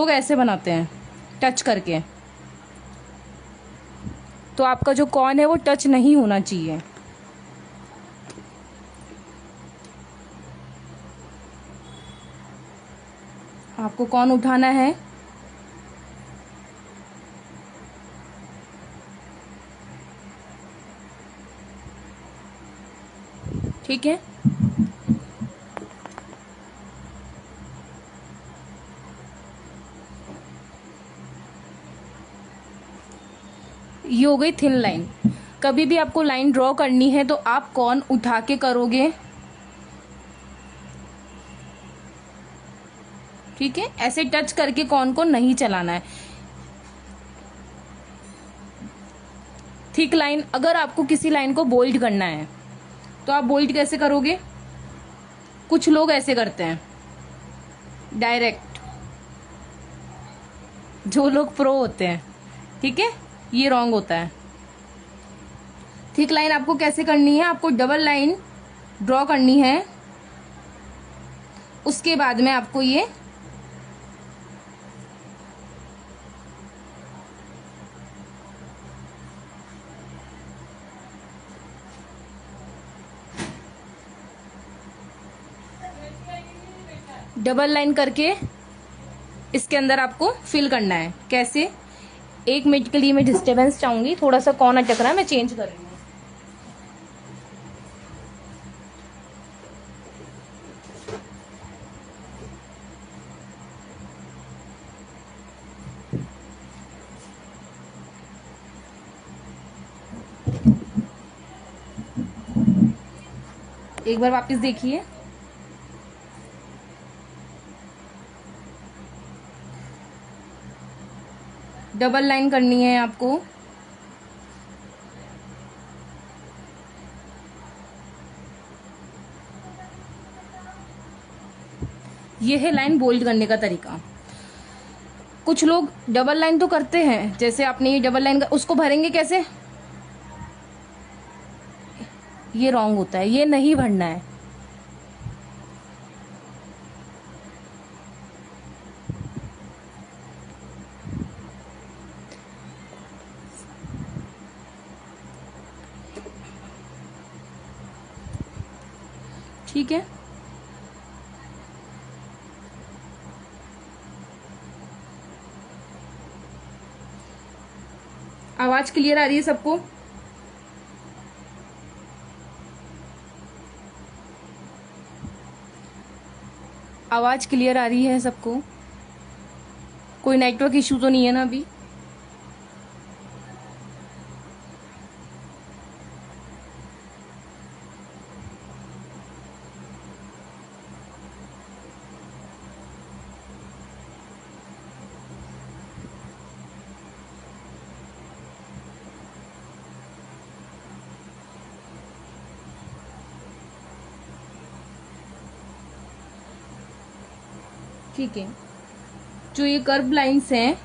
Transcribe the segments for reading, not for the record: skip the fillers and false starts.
लोग ऐसे बनाते हैं टच करके, तो आपका जो कॉर्न है वो टच नहीं होना चाहिए। आपको कॉर्न उठाना है, ठीक है। ये हो गई थिन लाइन। कभी भी आपको लाइन ड्रॉ करनी है तो आप कॉर्न उठा के करोगे, ठीक है। ऐसे टच करके कॉर्न को नहीं चलाना है। थिक लाइन, अगर आपको किसी लाइन को बोल्ड करना है तो आप बोल्ड कैसे करोगे? कुछ लोग ऐसे करते हैं डायरेक्ट, जो लोग प्रो होते हैं, ठीक है। ये रॉन्ग होता है। थिक लाइन आपको कैसे करनी है? आपको डबल लाइन ड्रॉ करनी है, उसके बाद में आपको ये डबल लाइन करके इसके अंदर आपको फिल करना है। कैसे? 1 मिनट के लिए मैं डिस्टर्बेंस चाहूंगी, थोड़ा सा कौन अटक रहा है, मैं चेंज कर रही हूँ। एक बार वापस देखिए। डबल लाइन करनी है आपको, ये है लाइन बोल्ड करने का तरीका। कुछ लोग डबल लाइन तो करते हैं, जैसे आपने ये डबल लाइन उसको भरेंगे कैसे? ये रॉन्ग होता है, ये नहीं भरना है। ठीक है। आवाज क्लियर आ रही है सबको? आवाज क्लियर आ रही है सबको? कोई नेटवर्क इशू तो नहीं है ना अभी? ठीक है। जो ये कर्व लाइंस हैं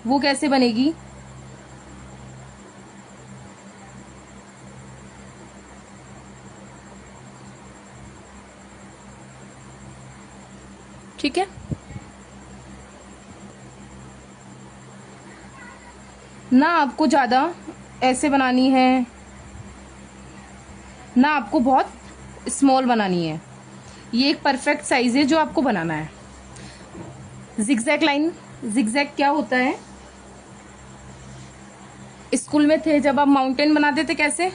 वो कैसे बनेगी? ठीक है। ना आपको ज्यादा ऐसे बनानी है, ना आपको बहुत स्मॉल बनानी है। ये एक परफेक्ट साइज है जो आपको बनाना है। जिगजैग लाइन, जिगजैग क्या होता है? स्कूल में थे जब आप माउंटेन बनाते थे, कैसे?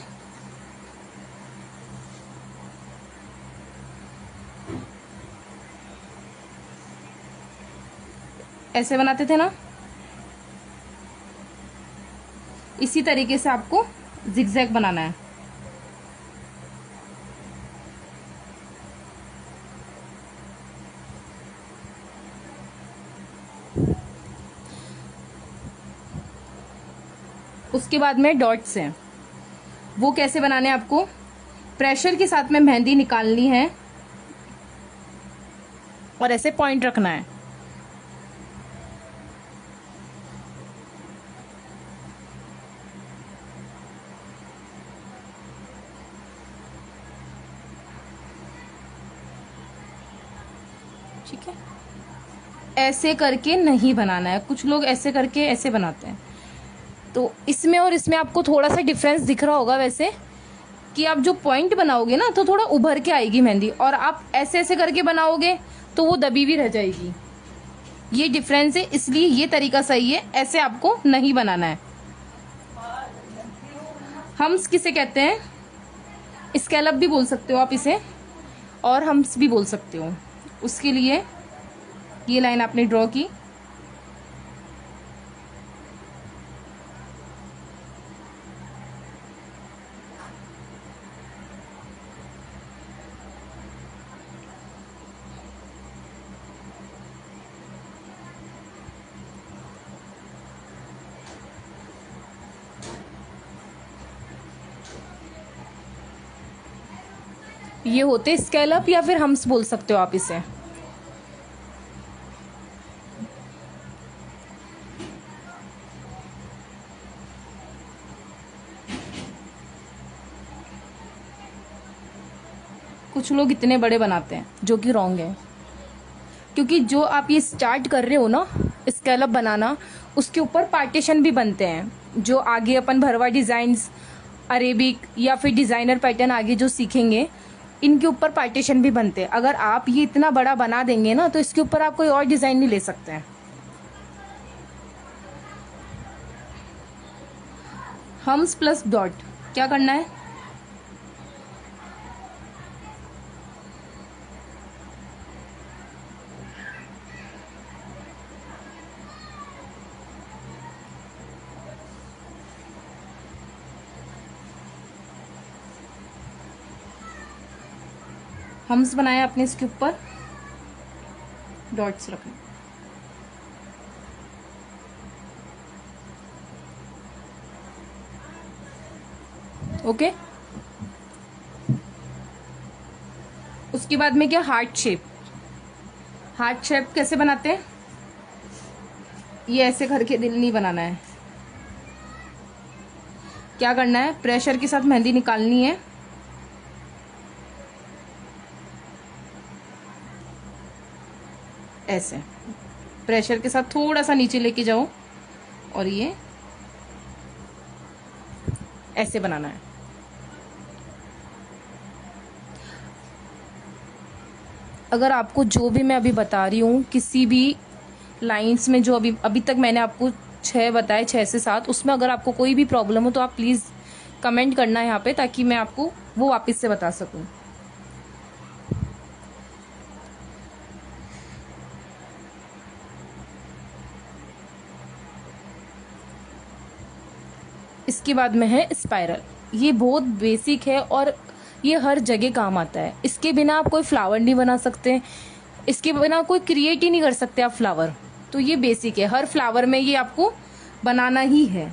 ऐसे बनाते थे ना? इसी तरीके से आपको जिगजैग बनाना है। उसके बाद में डॉट्स हैं, वो कैसे बनाने हैं आपको? प्रेशर के साथ में मेहंदी निकालनी है और ऐसे पॉइंट रखना है। ठीक है। ऐसे करके नहीं बनाना है, कुछ लोग ऐसे करके ऐसे बनाते हैं। तो इसमें और इसमें आपको थोड़ा सा डिफरेंस दिख रहा होगा वैसे, कि आप जो पॉइंट बनाओगे ना तो थोड़ा उभर के आएगी मेहंदी, और आप ऐसे ऐसे करके बनाओगे तो वो दबी भी रह जाएगी। ये डिफरेंस है, इसलिए ये तरीका सही है, ऐसे आपको नहीं बनाना है। हम्स किसे कहते हैं? स्कैलप भी बोल सकते हो आप इसे, और हम्स भी बोल सकते हो। उसके लिए ये लाइन आपने ड्रॉ की, ये होते स्कैलप या फिर हम्स बोल सकते हो आप इसे। कुछ लोग इतने बड़े बनाते हैं जो कि रॉन्ग है, क्योंकि जो आप ये स्टार्ट कर रहे हो ना स्कैलप बनाना, उसके ऊपर पार्टीशन भी बनते हैं। जो आगे अपन भरवा डिज़ाइंस, अरेबिक या फिर डिज़ाइनर पैटर्न आगे जो सीखेंगे, इनके ऊपर पार्टीशन भी बनते हैं। अगर आप ये इतना बड़ा बना देंगे ना तो इसके ऊपर आप कोई और डिज़ाइन नहीं ले सकते हैं। हम्स प्लस डॉट क्या करना है? हम्स बनाया आपने, इसके ऊपर डॉट्स रखना। ओके, उसके बाद में क्या? Heart shape. हार्ट शेप कैसे बनाते हैं? ये ऐसे करके दिल नहीं बनाना है। क्या करना है? प्रेशर के साथ मेहंदी निकालनी है। ऐसे प्रेशर के साथ थोड़ा सा नीचे लेके जाओ, और ये ऐसे बनाना है। अगर आपको जो भी मैं अभी बता रही हूँ, किसी भी लाइंस में जो अभी तक मैंने आपको 6 बताए, 6 से 7, उसमें अगर आपको कोई भी प्रॉब्लम हो तो आप प्लीज़ कमेंट करना यहाँ पे, ताकि मैं आपको वो वापस से बता सकूँ। इसके बाद में है स्पाइरल। ये बहुत बेसिक है और ये हर जगह काम आता है। इसके बिना आप कोई फ्लावर नहीं बना सकते, इसके बिना कोई क्रिएट ही नहीं कर सकते आप फ्लावर। तो ये बेसिक है, हर फ्लावर में ये आपको बनाना ही है।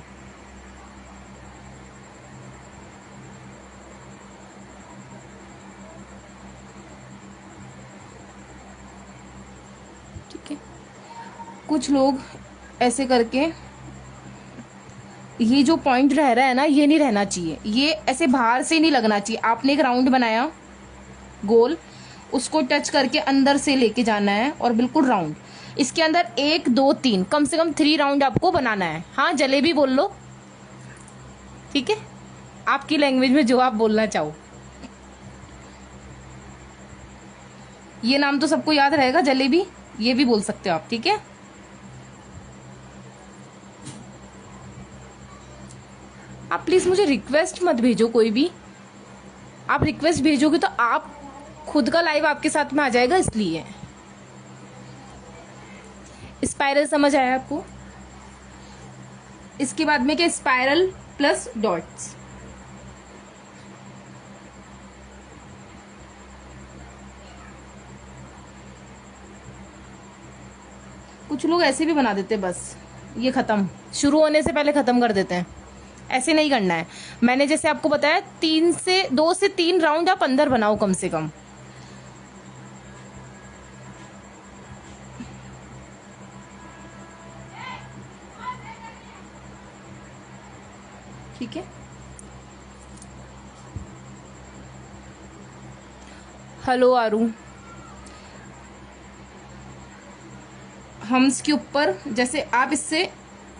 ठीक है, कुछ लोग ऐसे करके, ये जो पॉइंट रह रहा है ना, ये नहीं रहना चाहिए, ये ऐसे बाहर से नहीं लगना चाहिए। आपने एक राउंड बनाया गोल, उसको टच करके अंदर से लेके जाना है और बिल्कुल राउंड। इसके अंदर 1 2 3 कम से कम 3 राउंड आपको बनाना है। हाँ, जलेबी बोल लो, ठीक है, आपकी लैंग्वेज में जो आप बोलना चाहो। ये नाम तो सबको याद रहेगा, जलेबी, ये भी बोल सकते हो आप, ठीक है। आप प्लीज मुझे रिक्वेस्ट मत भेजो कोई भी। आप रिक्वेस्ट भेजोगे तो आप खुद का लाइव आपके साथ में आ जाएगा, इसलिए। स्पाइरल समझ आया आपको? इसके बाद में क्या? Spiral plus dots. कुछ लोग ऐसे भी बना देते, बस ये खत्म, शुरू होने से पहले खत्म कर देते हैं। ऐसे नहीं करना है। मैंने जैसे आपको बताया, 2 से 3 राउंड आप अंदर बनाओ कम से कम। ठीक है। हेलो आरू, थम्स के ऊपर, जैसे आप इससे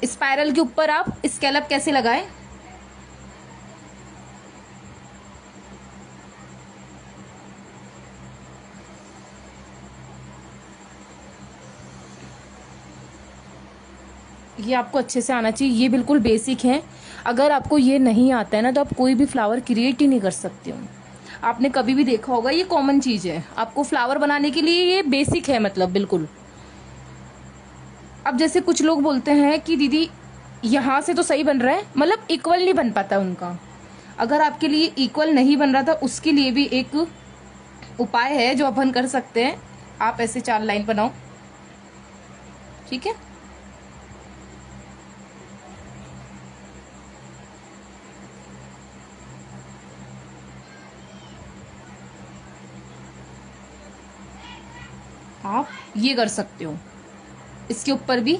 स्पाइरल के ऊपर आप स्कैलप कैसे लगाएं, ये आपको अच्छे से आना चाहिए। ये बिल्कुल बेसिक है। अगर आपको ये नहीं आता है ना, तो आप कोई भी फ्लावर क्रिएट ही नहीं कर सकते हो। आपने कभी भी देखा होगा, ये कॉमन चीज है। आपको फ्लावर बनाने के लिए ये बेसिक है, मतलब बिल्कुल। अब जैसे कुछ लोग बोलते हैं कि दीदी यहाँ से तो सही बन रहा है, मतलब इक्वल नहीं बन पाता उनका। अगर आपके लिए इक्वल नहीं बन रहा था, उसके लिए भी एक उपाय है जो अपन कर सकते हैं। आप ऐसे 4 लाइन बनाओ, ठीक है। आप ये कर सकते हो, इसके ऊपर भी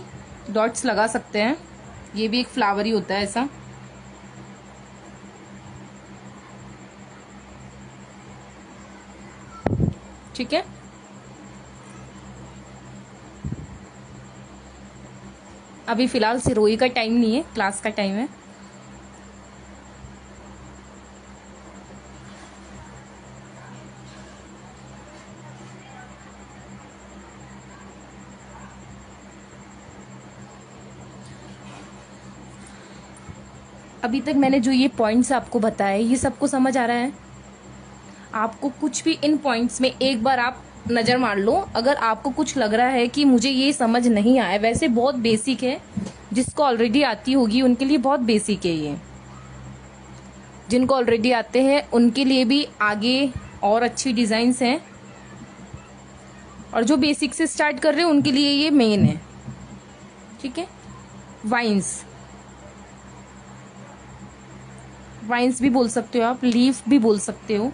डॉट्स लगा सकते हैं। ये भी एक फ्लावर ही होता है ऐसा। ठीक है। अभी फिलहाल सिरोही का टाइम नहीं है, क्लास का टाइम है। अभी तक मैंने जो ये पॉइंट्स आपको बताए, ये सबको समझ आ रहा है? आपको कुछ भी इन पॉइंट्स में एक बार आप नज़र मार लो। अगर आपको कुछ लग रहा है कि मुझे ये समझ नहीं आया, वैसे बहुत बेसिक है। जिसको ऑलरेडी आती होगी उनके लिए बहुत बेसिक है ये। जिनको ऑलरेडी आते हैं उनके लिए भी आगे और अच्छी डिज़ाइंस हैं, और जो बेसिक से स्टार्ट कर रहे हैं उनके लिए ये मेन है। ठीक है। वाइन्स, वाइन्स भी बोल सकते हो आप, लीफ भी बोल सकते हो।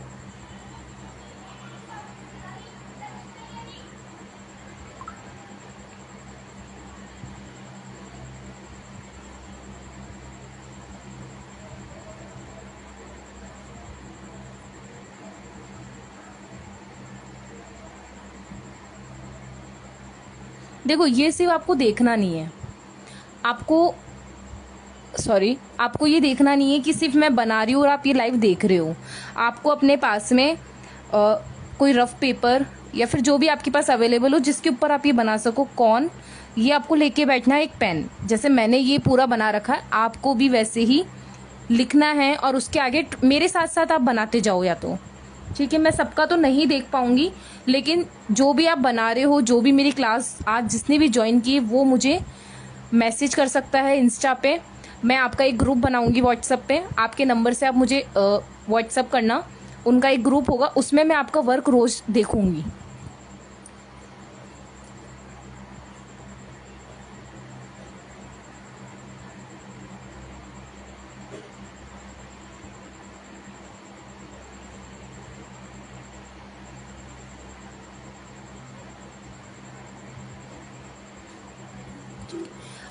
देखो, ये सिर्फ आपको देखना नहीं है, आपको ये देखना नहीं है कि सिर्फ मैं बना रही हूँ और आप ये लाइव देख रहे हो। आपको अपने पास में कोई रफ पेपर या फिर जो भी आपके पास अवेलेबल हो, जिसके ऊपर आप ये बना सको, कौन, ये आपको लेके बैठना है। एक पेन, जैसे मैंने ये पूरा बना रखा है, आपको भी वैसे ही लिखना है और उसके आगे मेरे साथ साथ आप बनाते जाओ या तो। ठीक है। मैं सबका तो नहीं देख पाऊंगी, लेकिन जो भी आप बना रहे हो, जो भी मेरी क्लास आज जिसने भी ज्वाइन की, वो मुझे मैसेज कर सकता है इंस्टा पे। मैं आपका एक ग्रुप बनाऊंगी व्हाट्सएप पे, आपके नंबर से आप मुझे व्हाट्सएप करना। उनका एक ग्रुप होगा, उसमें मैं आपका वर्क रोज देखूंगी।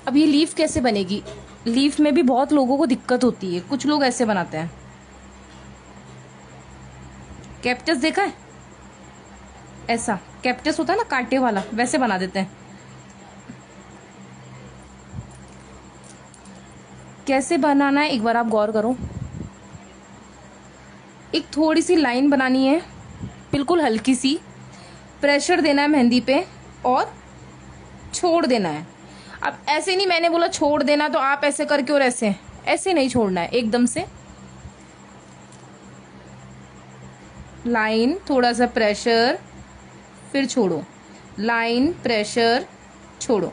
अब ये लीफ कैसे बनेगी? लीफ में भी बहुत लोगों को दिक्कत होती है। कुछ लोग ऐसे बनाते हैं, कैप्टस देखा है? ऐसा कैप्टस होता है ना, कांटे वाला, वैसे बना देते हैं। कैसे बनाना है एक बार आप गौर करो। एक थोड़ी सी लाइन बनानी है, बिल्कुल हल्की सी, प्रेशर देना है मेहंदी पे और छोड़ देना है। अब ऐसे नहीं, मैंने बोला छोड़ देना तो आप ऐसे करके और ऐसे ऐसे नहीं छोड़ना है, एकदम से लाइन, थोड़ा सा प्रेशर, फिर छोड़ो, लाइन, प्रेशर, छोड़ो।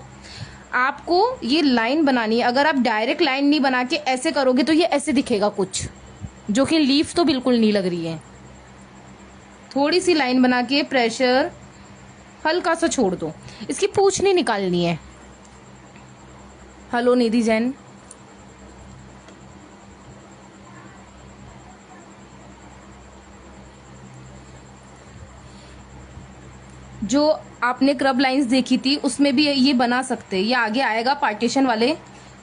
आपको ये लाइन बनानी है। अगर आप डायरेक्ट लाइन नहीं बना के ऐसे करोगे तो ये ऐसे दिखेगा कुछ, जो कि लीफ तो बिल्कुल नहीं लग रही है। थोड़ी सी लाइन बना के प्रेशर, हल्का सा छोड़ दो। इसकी पूंछ नहीं निकालनी है। हेलो निधि जैन। जो आपने क्रब लाइंस देखी थी उसमें भी ये बना सकते हैं। ये आगे आएगा पार्टीशन वाले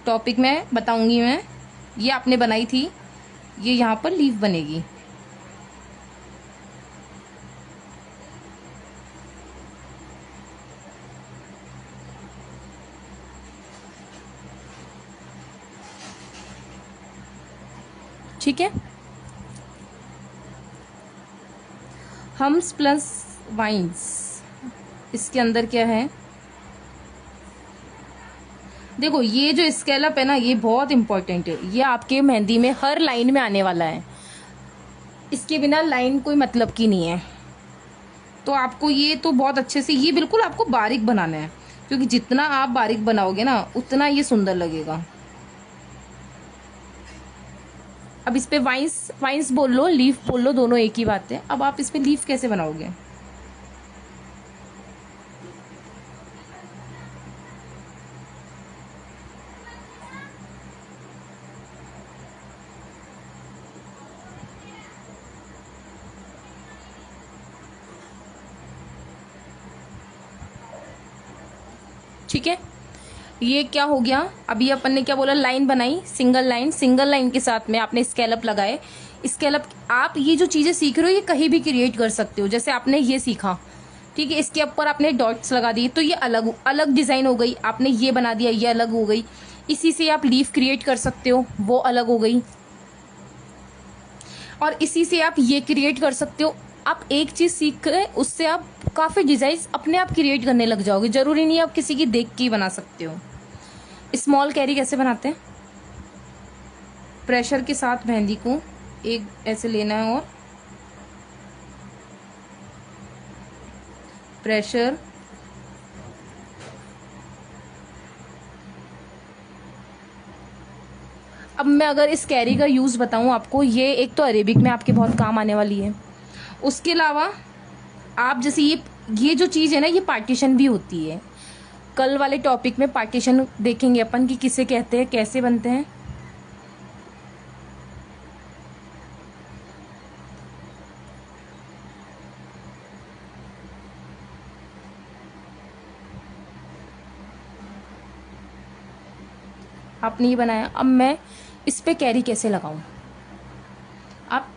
टॉपिक में बताऊंगी मैं। ये आपने बनाई थी, ये यहाँ पर लीफ बनेगी। ठीक है। हम्स प्लस वाइन्स, इसके अंदर क्या है, देखो ये जो स्केलअप है ना, ये बहुत इंपॉर्टेंट है, ये आपके मेहंदी में हर लाइन में आने वाला है, इसके बिना लाइन कोई मतलब की नहीं है। तो आपको ये तो बहुत अच्छे से, ये बिल्कुल आपको बारीक बनाना है, क्योंकि जितना आप बारीक बनाओगे ना उतना ये सुंदर लगेगा। अब इस पे वाइन्स, वाइन्स बोल लो, लीफ बोल लो, दोनों एक ही बात है। अब आप इस पे लीफ कैसे बनाओगे, ठीक है। ये क्या हो गया, अभी अपन ने क्या बोला, लाइन बनाई, सिंगल लाइन, सिंगल लाइन के साथ में आपने स्केलअप लगाए। स्केलअप, आप ये जो चीजें सीख रहे हो ये कहीं भी क्रिएट कर सकते हो, जैसे आपने ये सीखा, ठीक है, इसके ऊपर आपने डॉट्स लगा दिए तो ये अलग अलग डिजाइन हो गई, आपने ये बना दिया, ये अलग हो गई। इसी से आप लीफ क्रिएट कर सकते हो, वो अलग हो गई। और इसी से आप ये क्रिएट कर सकते हो। आप एक चीज सीख कर उससे आप काफी डिजाइन अपने आप क्रिएट करने लग जाओगे, जरूरी नहीं आप किसी की देख के ही बना सकते हो। स्मॉल कैरी कैसे बनाते हैं, प्रेशर के साथ मेहंदी को एक ऐसे लेना है और प्रेशर, अब मैं अगर इस कैरी का यूज बताऊं आपको, ये एक तो अरेबिक में आपके बहुत काम आने वाली है। उसके अलावा आप जैसे ये जो चीज है ना, ये पार्टीशन भी होती है। कल वाले टॉपिक में पार्टीशन देखेंगे अपन कि किसे कहते हैं, कैसे बनते हैं। आपने ये बनाया, अब मैं इस पे कैरी कैसे लगाऊं। आप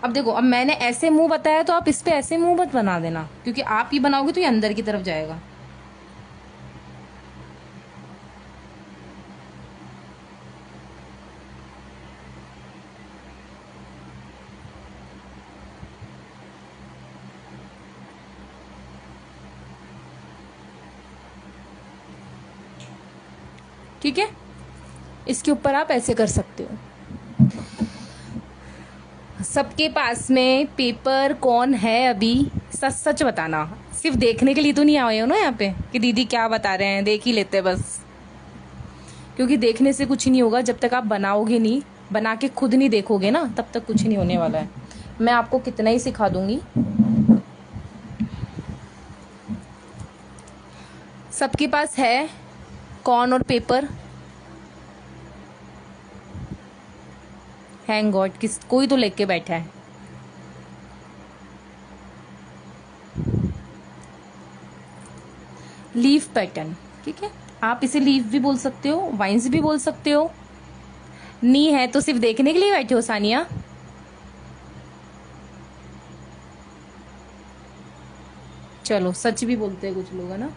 अब देखो, अब मैंने ऐसे मुंह बताया तो आप इस पे ऐसे मुंह मत बना देना, क्योंकि आप ये बनाओगे तो ये अंदर की तरफ जाएगा। ठीक है, इसके ऊपर आप ऐसे कर सकते हो। सबके पास में पेपर कौन है अभी, सच सच बताना, सिर्फ देखने के लिए तो नहीं आए हो ना यहाँ पे कि दीदी क्या बता रहे हैं, देख ही लेते बस। क्योंकि देखने से कुछ नहीं होगा, जब तक आप बनाओगे नहीं, बना के खुद नहीं देखोगे ना, तब तक कुछ नहीं होने वाला है। मैं आपको कितना ही सिखा दूंगी। सबके पास है कॉर्न और पेपर, थैंक गॉड किस कोई तो लेके बैठा है। लीफ पैटर्न, ठीक है, आप इसे लीफ भी बोल सकते हो, वाइन्स भी बोल सकते हो। नी है तो सिर्फ देखने के लिए बैठे हो सानिया। चलो सच भी बोलते हैं कुछ लोग, है ना।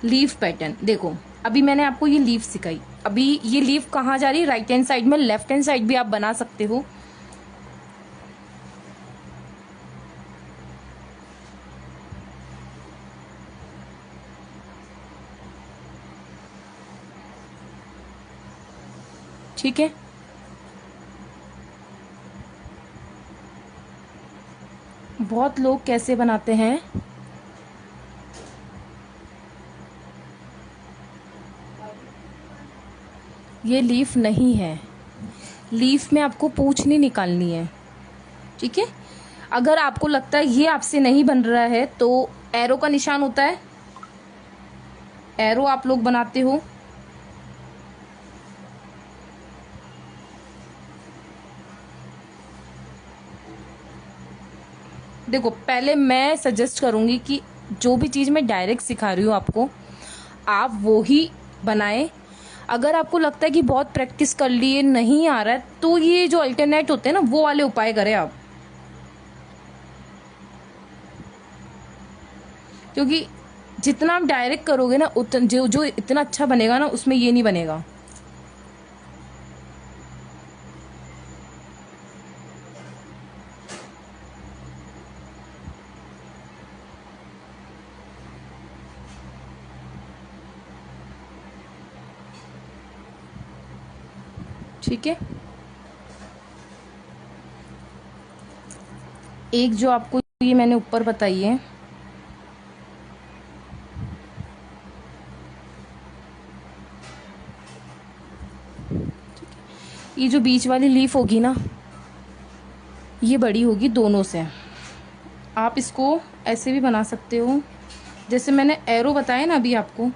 लीफ पैटर्न देखो, अभी मैंने आपको ये लीफ सिखाई, अभी ये लीफ कहाँ जा रही है, राइट हैंड साइड में, लेफ्ट हैंड साइड भी आप बना सकते हो। ठीक है, बहुत लोग कैसे बनाते हैं, ये लीफ नहीं है, लीफ में आपको पूंछ नहीं निकालनी है, ठीक है। अगर आपको लगता है ये आपसे नहीं बन रहा है तो एरो का निशान होता है, एरो आप लोग बनाते हो। देखो पहले मैं सजेस्ट करूंगी कि जो भी चीज़ मैं डायरेक्ट सिखा रही हूँ आपको, आप वो ही बनाएं। अगर आपको लगता है कि बहुत प्रैक्टिस कर लिए नहीं आ रहा है, तो ये जो अल्टरनेट होते हैं ना, वो वाले उपाय करें आप, क्योंकि जितना आप डायरेक्ट करोगे ना, उतना जो इतना अच्छा बनेगा ना, उसमें ये नहीं बनेगा। ठीक है। एक जो आपको ये मैंने ऊपर बताई है, ये जो बीच वाली लीफ होगी ना, ये बड़ी होगी दोनों से। आप इसको ऐसे भी बना सकते हो, जैसे मैंने एरो बताया ना अभी आपको,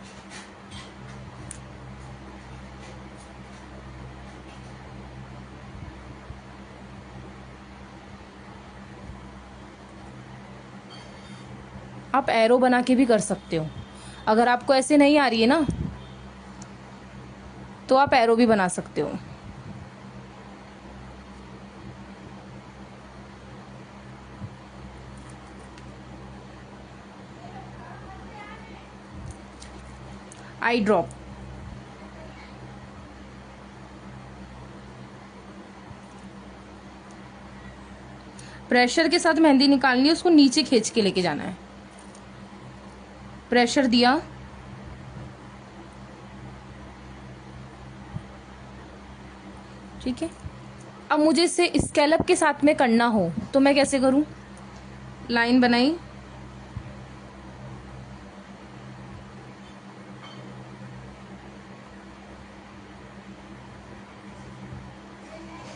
आप एरो बना के भी कर सकते हो। अगर आपको ऐसे नहीं आ रही है ना, तो आप एरो भी बना सकते हो। आई ड्रॉप, प्रेशर के साथ मेहंदी निकालनी है, उसको नीचे खींच के लेके जाना है। प्रेशर दिया, ठीक है। अब मुझे इसे स्कैलप के साथ में करना हो तो मैं कैसे करूं? लाइन बनाई,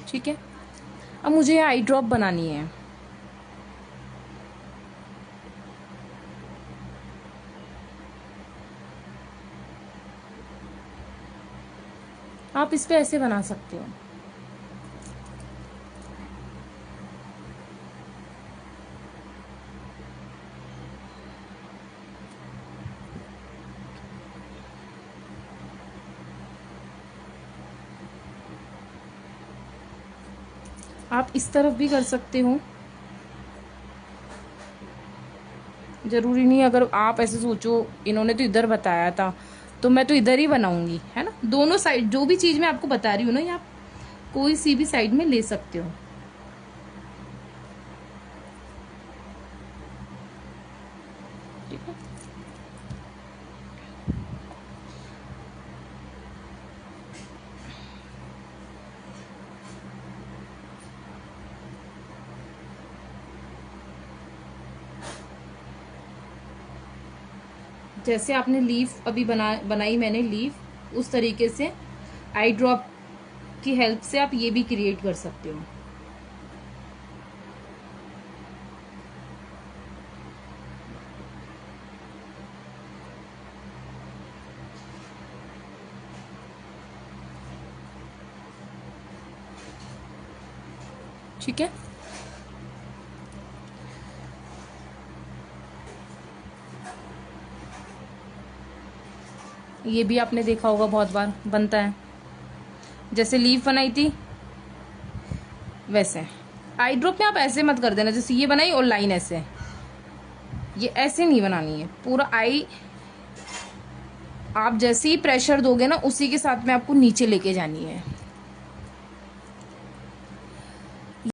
ठीक है। अब मुझे आई ड्रॉप बनानी है। आप इस पे ऐसे बना सकते हो। आप इस तरफ भी कर सकते हो, जरूरी नहीं। अगर आप ऐसे सोचो इन्होंने तो इधर बताया था तो मैं तो इधर ही बनाऊंगी, है ना। दोनों साइड जो भी चीज मैं आपको बता रही हूँ ना, ये आप कोई सी भी साइड में ले सकते हो। ठीक है। जैसे आपने लीफ अभी बनाई मैंने लीफ, उस तरीके से आई ड्रॉप की हेल्प से आप ये भी क्रिएट कर सकते हो। ठीक है। ये भी आपने देखा होगा बहुत बार बनता है। जैसे लीफ बनाई थी वैसे आई ड्रॉप में आप ऐसे मत कर देना, जैसे ये बनाई और लाइन ऐसे, ये ऐसे नहीं बनानी है। पूरा आई आप जैसे ही प्रेशर दोगे ना, उसी के साथ में आपको नीचे लेके जानी है।